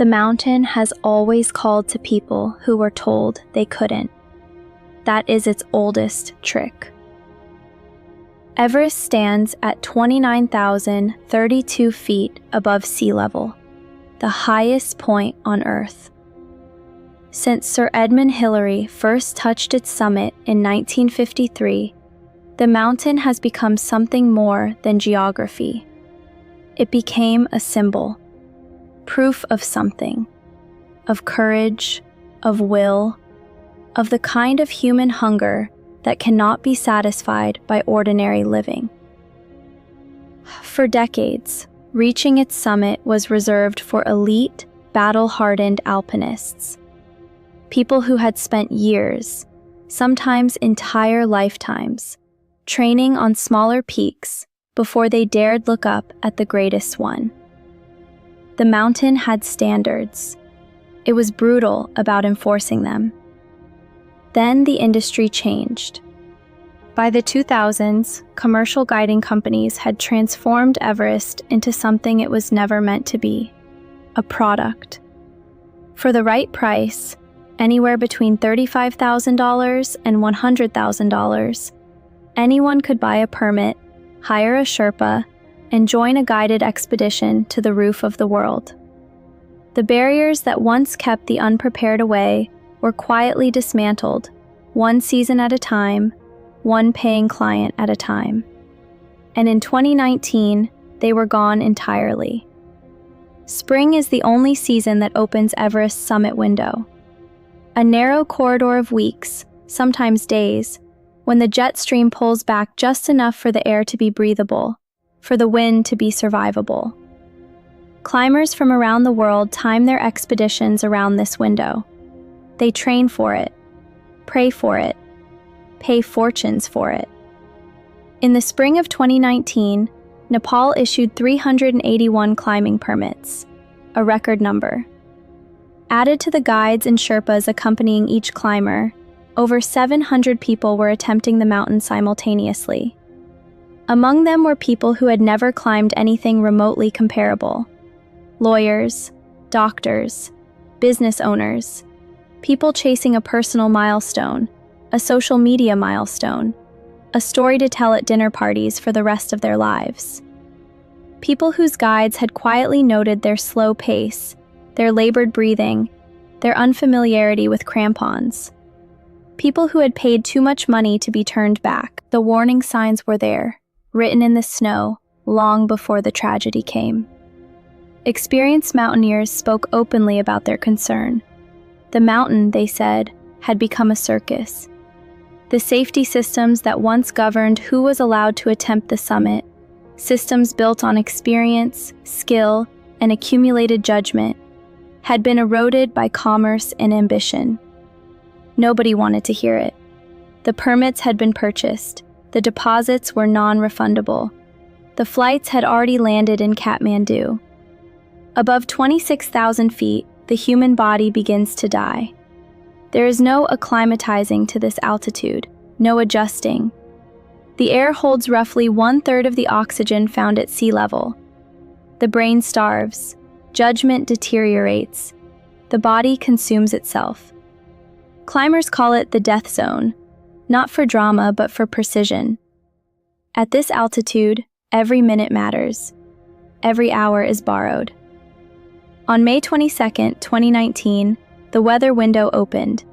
The mountain has always called to people who were told they couldn't. That is its oldest trick. Everest stands at 29,032 feet above sea level, the highest point on Earth. Since Sir Edmund Hillary first touched its summit in 1953, the mountain has become something more than geography. It became a symbol, proof of something, of courage, of will, of the kind of human hunger that cannot be satisfied by ordinary living. For decades, reaching its summit was reserved for elite, battle-hardened alpinists, people who had spent years, sometimes entire lifetimes, training on smaller peaks before they dared look up at the greatest one. The mountain had standards. It was brutal about enforcing them. Then the industry changed. By the 2000s, commercial guiding companies had transformed Everest into something it was never meant to be, a product. For the right price, anywhere between $35,000 and $100,000, anyone could buy a permit, hire a Sherpa, and join a guided expedition to the roof of the world. The barriers that once kept the unprepared away were quietly dismantled, one season at a time, one paying client at a time. And in 2019, they were gone entirely. Spring is the only season that opens Everest's summit window. A narrow corridor of weeks, sometimes days, when the jet stream pulls back just enough for the air to be breathable, for the wind to be survivable. Climbers from around the world time their expeditions around this window. They train for it, pray for it, pay fortunes for it. In the spring of 2019, Nepal issued 381 climbing permits, a record number. Added to the guides and Sherpas accompanying each climber, over 700 people were attempting the mountain simultaneously. Among them were people who had never climbed anything remotely comparable. Lawyers, doctors, business owners, people chasing a personal milestone, a social media milestone, a story to tell at dinner parties for the rest of their lives. People whose guides had quietly noted their slow pace, their labored breathing, their unfamiliarity with crampons. People who had paid too much money to be turned back. The warning signs were there, written in the snow, long before the tragedy came. Experienced mountaineers spoke openly about their concern. The mountain, they said, had become a circus. The safety systems that once governed who was allowed to attempt the summit, systems built on experience, skill, and accumulated judgment, had been eroded by commerce and ambition. Nobody wanted to hear it. The permits had been purchased. The deposits were non-refundable. The flights had already landed in Kathmandu. Above 26,000 feet, the human body begins to die. There is no acclimatizing to this altitude, no adjusting. The air holds roughly 1/3 of the oxygen found at sea level. The brain starves, judgment deteriorates, the body consumes itself. Climbers call it the death zone, not for drama but for precision. At this altitude, every minute matters. Every hour is borrowed. On May 22, 2019, the weather window opened.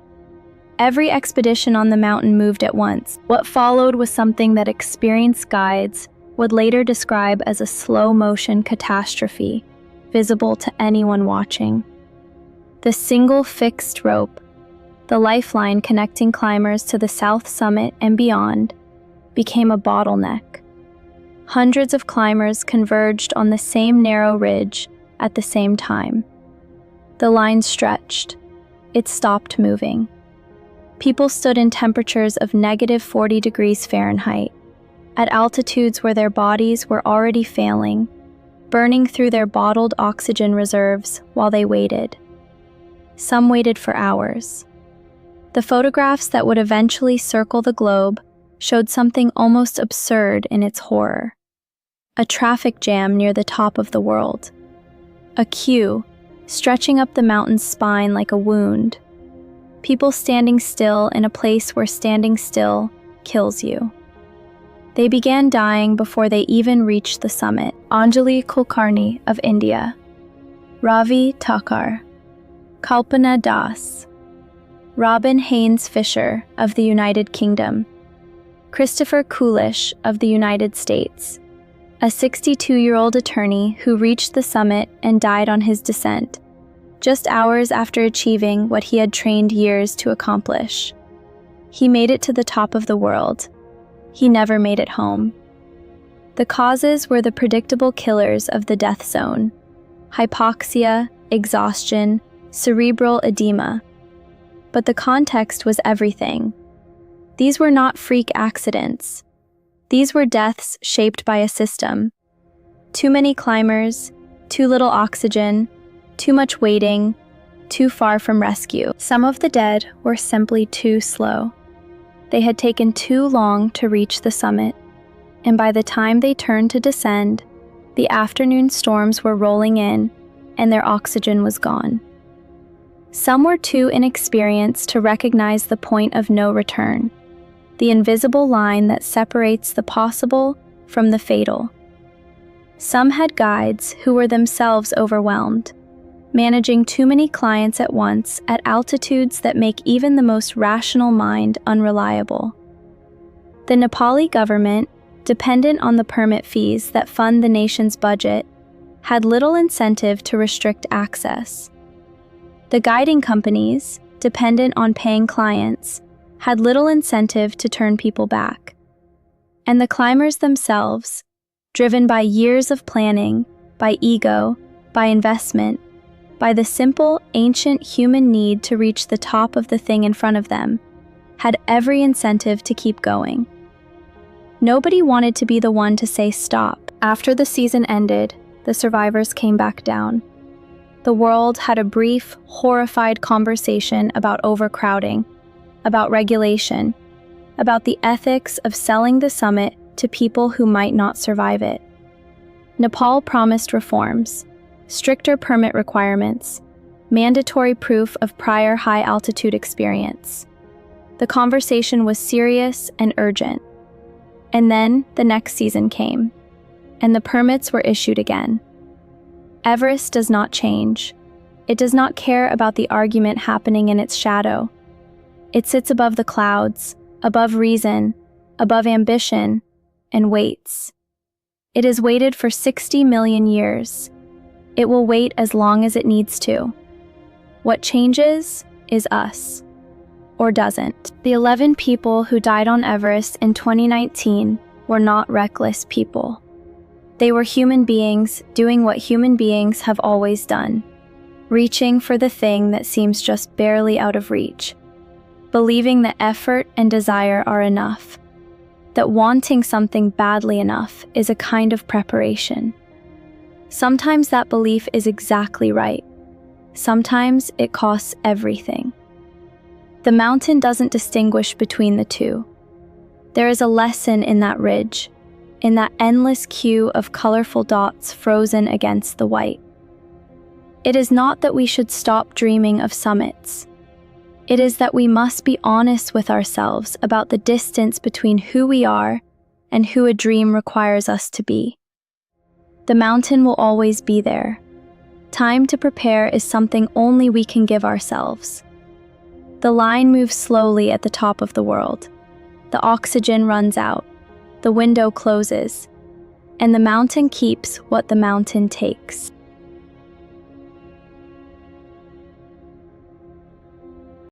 Every expedition on the mountain moved at once. What followed was something that experienced guides would later describe as a slow-motion catastrophe, visible to anyone watching. The single fixed rope, the lifeline connecting climbers to the south summit and beyond, became a bottleneck. Hundreds of climbers converged on the same narrow ridge at the same time. The line stretched. It stopped moving. People stood in temperatures of -40 degrees Fahrenheit, at altitudes where their bodies were already failing, burning through their bottled oxygen reserves while they waited. Some waited for hours. The photographs that would eventually circle the globe showed something almost absurd in its horror. A traffic jam near the top of the world. A queue, stretching up the mountain's spine like a wound. People standing still in a place where standing still kills you. They began dying before they even reached the summit. Anjali Kulkarni of India, Ravi Thakur, Kalpana Das, Robin Haynes Fisher of the United Kingdom, Christopher Coolish of the United States, a 62-year-old attorney who reached the summit and died on his descent, just hours after achieving what he had trained years to accomplish. He made it to the top of the world. He never made it home. The causes were the predictable killers of the death zone: hypoxia, exhaustion, cerebral edema. But the context was everything. These were not freak accidents. These were deaths shaped by a system. Too many climbers, too little oxygen, too much waiting, too far from rescue. Some of the dead were simply too slow. They had taken too long to reach the summit, and by the time they turned to descend, the afternoon storms were rolling in, and their oxygen was gone. Some were too inexperienced to recognize the point of no return, the invisible line that separates the possible from the fatal. Some had guides who were themselves overwhelmed, managing too many clients at once at altitudes that make even the most rational mind unreliable. The Nepali government, dependent on the permit fees that fund the nation's budget, had little incentive to restrict access. The guiding companies, dependent on paying clients, had little incentive to turn people back. And the climbers themselves, driven by years of planning, by ego, by investment, by the simple, ancient human need to reach the top of the thing in front of them, had every incentive to keep going. Nobody wanted to be the one to say stop. After the season ended, the survivors came back down. The world had a brief, horrified conversation about overcrowding, about regulation, about the ethics of selling the summit to people who might not survive it. Nepal promised reforms: stricter permit requirements, mandatory proof of prior high-altitude experience. The conversation was serious and urgent. And then the next season came, and the permits were issued again. Everest does not change. It does not care about the argument happening in its shadow. It sits above the clouds, above reason, above ambition, and waits. It has waited for 60 million years. It will wait as long as it needs to. What changes is us, or doesn't. The 11 people who died on Everest in 2019 were not reckless people. They were human beings doing what human beings have always done, reaching for the thing that seems just barely out of reach, believing that effort and desire are enough, that wanting something badly enough is a kind of preparation. Sometimes that belief is exactly right. Sometimes it costs everything. The mountain doesn't distinguish between the two. There is a lesson in that ridge, in that endless queue of colorful dots frozen against the white. It is not that we should stop dreaming of summits. It is that we must be honest with ourselves about the distance between who we are and who a dream requires us to be. The mountain will always be there. Time to prepare is something only we can give ourselves. The line moves slowly at the top of the world. The oxygen runs out. The window closes. And the mountain keeps what the mountain takes.